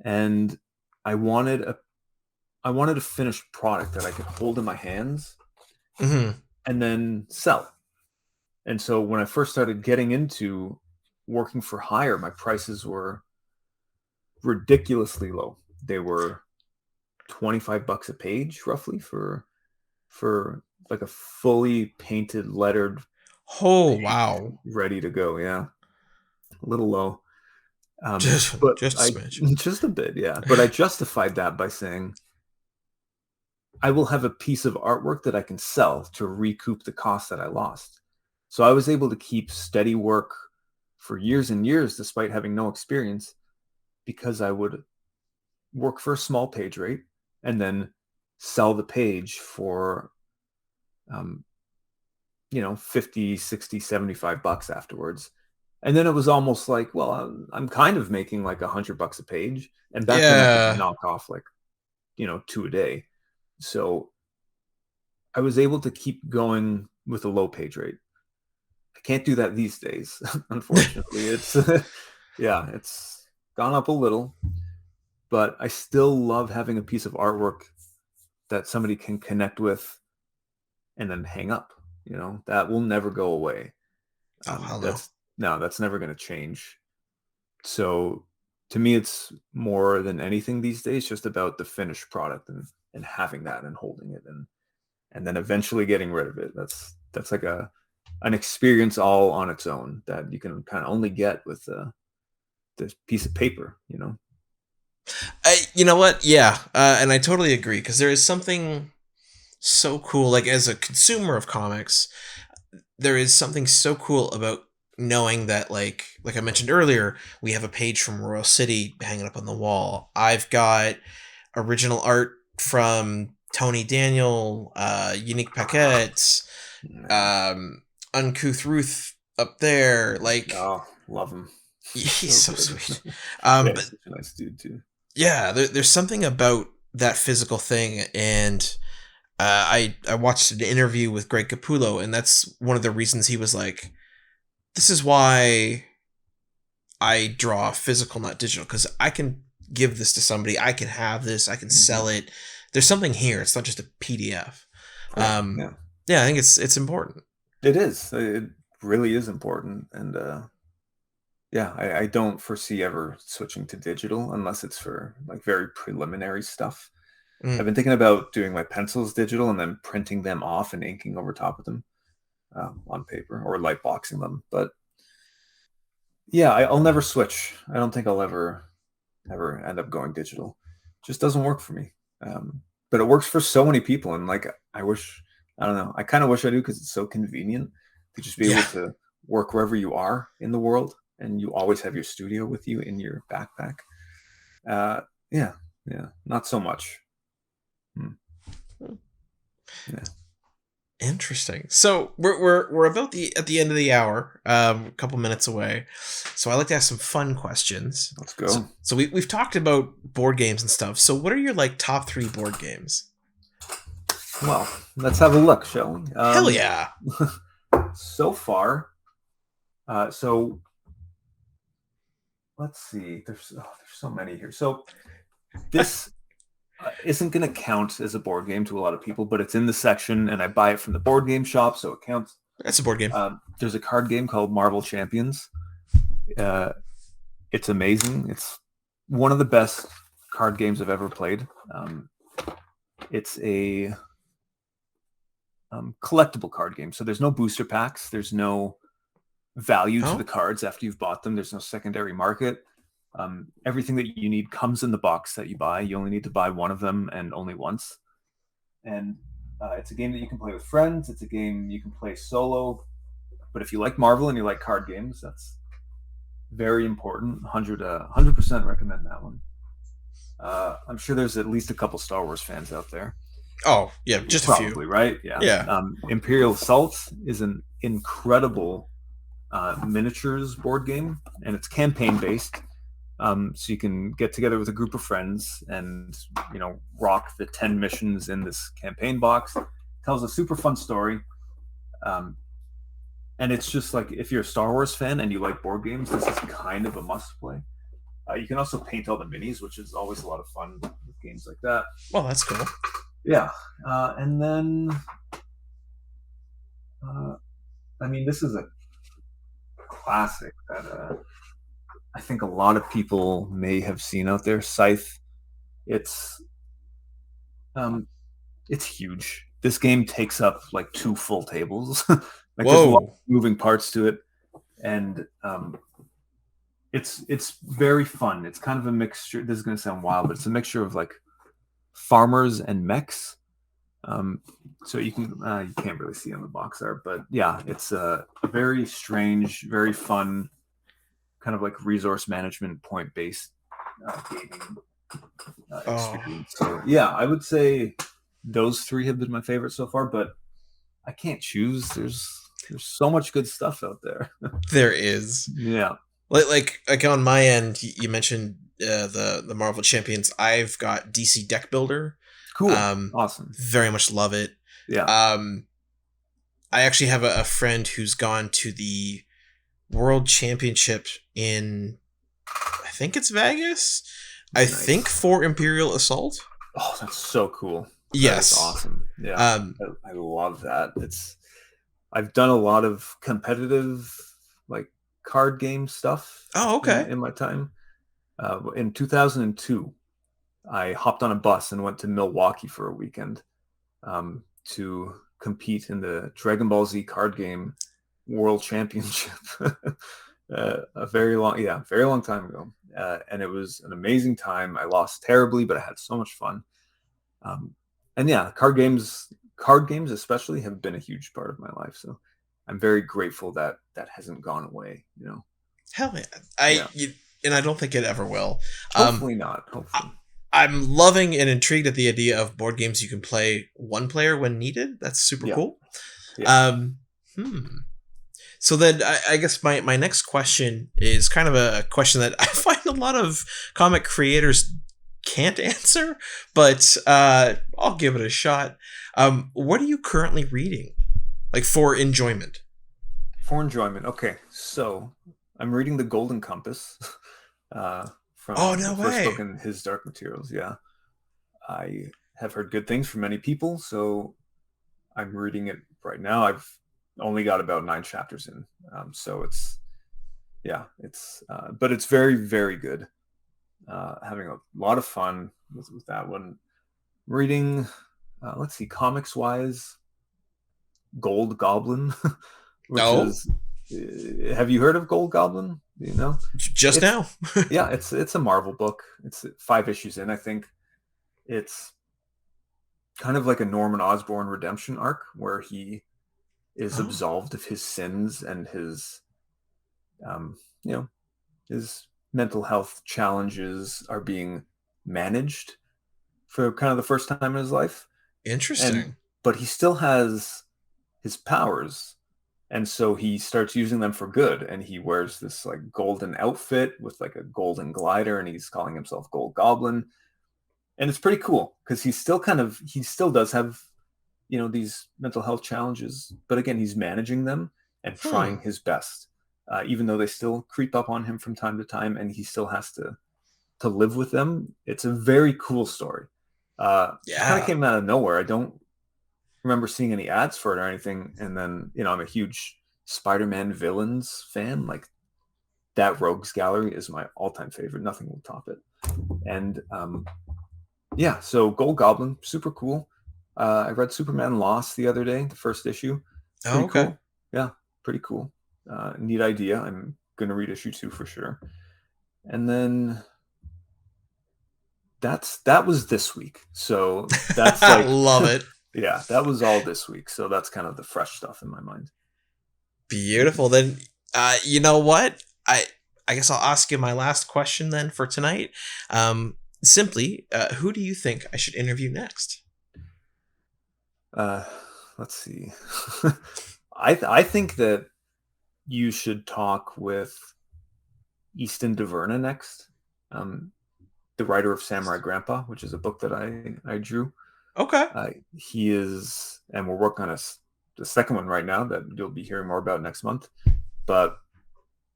And I wanted a finished product that I could hold in my hands and then sell. And so when I first started getting into working for hire, my prices were ridiculously low. They were $25 a page, roughly, for like a fully painted, lettered. Oh, wow. Ready to go. Yeah. A little low. But Just a I smidge. just a bit, yeah. But I justified that by saying I will have a piece of artwork that I can sell to recoup the cost that I lost. So I was able to keep steady work for years and years despite having no experience because I would work for a small page rate and then sell the page for um, 50, 60, $75 afterwards. And then it was almost like, well, I'm kind of making like $100 a page. And back then I could Yeah. knock off like, 2 a day. So I was able to keep going with a low page rate. I can't do that these days, unfortunately. It's yeah, it's gone up a little, but I still love having a piece of artwork that somebody can connect with and then hang up. That will never go away. Oh, hell no. That's never going to change. So to me, it's more than anything these days just about the finished product and having that and holding it and then eventually getting rid of it. That's like an experience all on its own that you can kind of only get with this piece of paper. You know what? Yeah, and I totally agree because there is something so cool. Like as a consumer of comics, there is something so cool about knowing that, like I mentioned earlier, we have a page from Royal City hanging up on the wall. I've got original art from Tony Daniel, Unique Paquette, Uncouth Ruth up there. Like, Oh, love him. he's so good. sweet. Yeah, But he's such a nice dude too. yeah, there's something about that physical thing, and I watched an interview with Greg Capullo, and that's one of the reasons he was like, "This is why I draw physical, not digital, because I can give this to somebody, I can have this, I can sell it. There's something here. It's not just a PDF." Right. Yeah. Yeah, I think it's important. It is. It really is important, and yeah, I don't foresee ever switching to digital unless it's for like very preliminary stuff. I've Mm. been thinking about doing my pencils digital and then printing them off and inking over top of them on paper or light boxing them. But yeah, I'll never switch. I don't think I'll ever end up going digital. Just doesn't work for me. But it works for so many people, and like I don't know. I kind of wish I do because it's so convenient to just be able Yeah. to work wherever you are in the world, and you always have your studio with you in your backpack. Uh, yeah, yeah, not so much. Yeah. Interesting. So we're about at the end of the hour, a couple minutes away. So I like to ask some fun questions. Let's So go. so we've talked about board games and stuff. So what are your like top 3 board games? Well, let's have a look, shall we? Hell yeah. So far, so let's see. There's so many here. So this isn't going to count as a board game to a lot of people, but it's in the section, and I buy it from the board game shop, so it counts. That's a board game. There's a card game called Marvel Champions. It's amazing. It's one of the best card games I've ever played. It's a collectible card game, so there's no booster packs. There's no value to the cards after you've bought them. There's no secondary market. Everything that you need comes in the box that you buy. You only need to buy one of them and only once. And it's a game that you can play with friends. It's a game you can play solo. But if you like Marvel and you like card games, that's very important. 100% recommend that one. I'm sure there's at least a couple Star Wars fans out there. Oh, yeah, just Probably, a few. right? Yeah. Yeah. Imperial Assault is an incredible miniatures board game, and it's campaign based. So you can get together with a group of friends and rock the 10 missions in this campaign box. It tells a super fun story, and it's just like if you're a Star Wars fan and you like board games, this is kind of a must play. You can also paint all the minis, which is always a lot of fun with games like that. Well, that's cool. Yeah, and then I mean, this is a classic that I think a lot of people may have seen out there. Scythe. It's huge. This game takes up like 2 full tables. Like there's a lot of moving parts to it, and It's very fun. It's kind of a mixture. This is going to sound wild, but it's a mixture of like farmers and mechs. So you can't really see on the box art, but yeah, it's a very strange, very fun kind of like resource management point based gaming experience. So yeah, I would say those three have been my favorite so far, but I can't choose. There's so much good stuff out there. There is. Yeah. Like on my end, you mentioned the Marvel Champions. I've got DC Deck Builder. Cool. Awesome. Very much love it. Yeah. I actually have a friend who's gone to the World Championship in, I think it's Vegas. Nice. I think for Imperial Assault. Oh, that's so cool. Yes. That's awesome. Yeah. I love that. I've done a lot of competitive like card game stuff. Oh, okay. In my time. In 2002, I hopped on a bus and went to Milwaukee for a weekend to compete in the Dragon Ball Z card game World Championship. A very long time ago. And it was an amazing time. I lost terribly, but I had so much fun. And yeah, card games especially have been a huge part of my life. So I'm very grateful that hasn't gone away, you know. Hell yeah. And I don't think it ever will. Hopefully not. Hopefully. I'm loving and intrigued at the idea of board games you can play one player when needed. That's super cool. Yeah. So then I guess my next question is kind of a question that I find a lot of comic creators can't answer, but I'll give it a shot. What are you currently reading? Like for enjoyment? For enjoyment. Okay. So I'm reading The Golden Compass from the first book in his Dark Materials. Yeah. I have heard good things from many people, so I'm reading it right now. I've only got about 9 chapters in. So but it's very, very good. Having a lot of fun with that one. Reading, let's see, comics wise, Gold Goblin, which is, have you heard of Gold Goblin? Do you know? Just now. Yeah, it's a Marvel book. It's 5 issues in, I think. It's kind of like a Norman Osborn redemption arc where he is absolved of his sins and his his mental health challenges are being managed for kind of the first time in his life. Interesting. But he still has his powers, and so he starts using them for good, and he wears this like golden outfit with like a golden glider, and he's calling himself Gold Goblin. And it's pretty cool because he still does have these mental health challenges, but again, he's managing them and trying his best, even though they still creep up on him from time to time, and he still has to live with them. It's a very cool story. It kind of came out of nowhere. I don't remember seeing any ads for it or anything. And then, I'm a huge Spider-Man villains fan. Like that Rogues Gallery is my all-time favorite. Nothing will top it. And so Gold Goblin, super cool. I read Superman Lost the other day, the first issue. Pretty cool. Yeah, pretty cool. Neat idea. I'm going to read issue 2 for sure. And then that was this week. So that's like love it. Yeah, that was all this week. So that's kind of the fresh stuff in my mind. Beautiful. Then you know what? I guess I'll ask you my last question then for tonight. Simply, who do you think I should interview next? Let's see. I think that you should talk with Easton DeVerna next. The writer of Samurai Grandpa, which is a book that I drew. Okay. He is, and we're working on the second one right now that you'll be hearing more about next month. But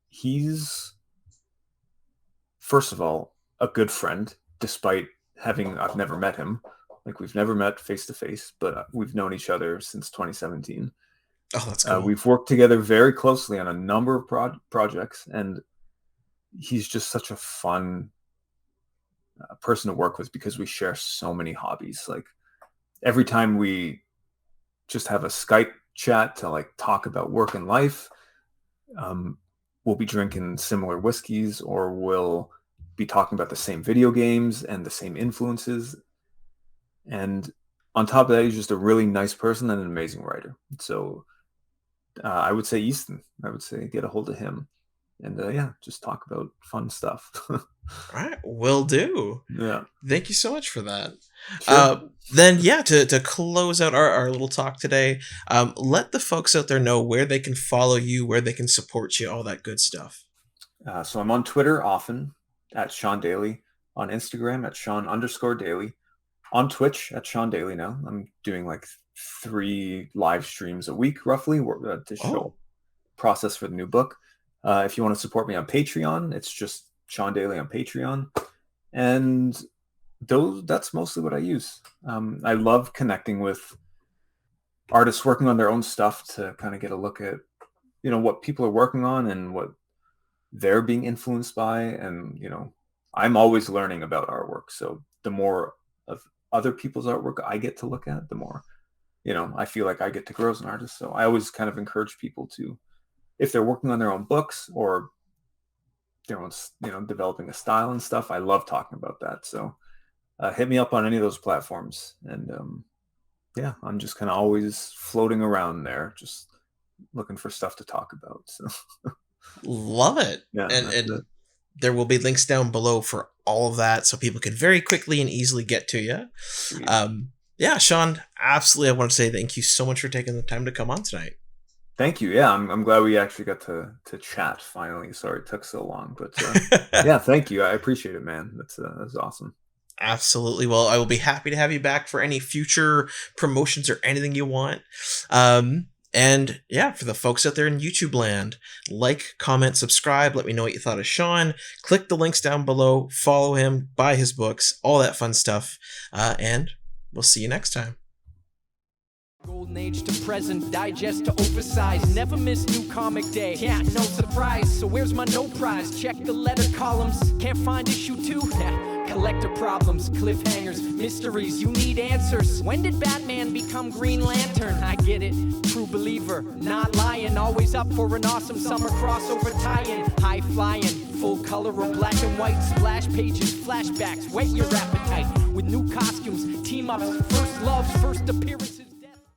he's, first of all, a good friend, despite I've never met him. Like we've never met face to face, but we've known each other since 2017. Oh, that's cool. We've worked together very closely on a number of projects, and he's just such a fun person to work with because we share so many hobbies. Like every time we just have a Skype chat to like talk about work and life, we'll be drinking similar whiskeys, or we'll be talking about the same video games and the same influences. And on top of that, he's just a really nice person and an amazing writer. So I would say Easton. I would say get a hold of him. And yeah, just talk about fun stuff. All right, will do. Yeah. Thank you so much for that. Sure. Then, yeah, to close out our little talk today, let the folks out there know where they can follow you, where they can support you, all that good stuff. So I'm on Twitter often at Shawn Daley, on Instagram at Shawn_Daley, on Twitch at Shawn Daley now. I'm doing like 3 live streams a week roughly to show process for the new book. If you want to support me on Patreon, it's just Shawn Daley on Patreon. And that's mostly what I use. I love connecting with artists working on their own stuff to kind of get a look at, what people are working on and what they're being influenced by. And, I'm always learning about artwork. So the more of other people's artwork I get to look at, the more, I feel like I get to grow as an artist. So I always kind of encourage people to, if they're working on their own books or their own, developing a style and stuff, I love talking about that. So hit me up on any of those platforms. And yeah, I'm just kind of always floating around there, just looking for stuff to talk about. So love it. Yeah, and there will be links down below for all of that, so people can very quickly and easily get to you. Yeah, Shawn, absolutely. I want to say thank you so much for taking the time to come on tonight. Thank you. Yeah, I'm glad we actually got to chat finally. Sorry it took so long, but yeah, thank you. I appreciate it, man. That's awesome. Absolutely. Well, I will be happy to have you back for any future promotions or anything you want. And yeah, for the folks out there in YouTube land, like, comment, subscribe. Let me know what you thought of Shawn. Click the links down below. Follow him. Buy his books. All that fun stuff. And we'll see you next time. Golden age to present, digest to oversize. Never miss new comic day, yeah, no surprise. So where's my no prize? Check the letter columns. Can't find issue 2? Yeah, collector problems, cliffhangers, mysteries, you need answers. When did Batman become Green Lantern? I get it, true believer, not lying. Always up for an awesome summer crossover tie-in. High flying, full color or black and white. Splash pages, flashbacks, whet your appetite. With new costumes, team-ups, first loves, first appearances.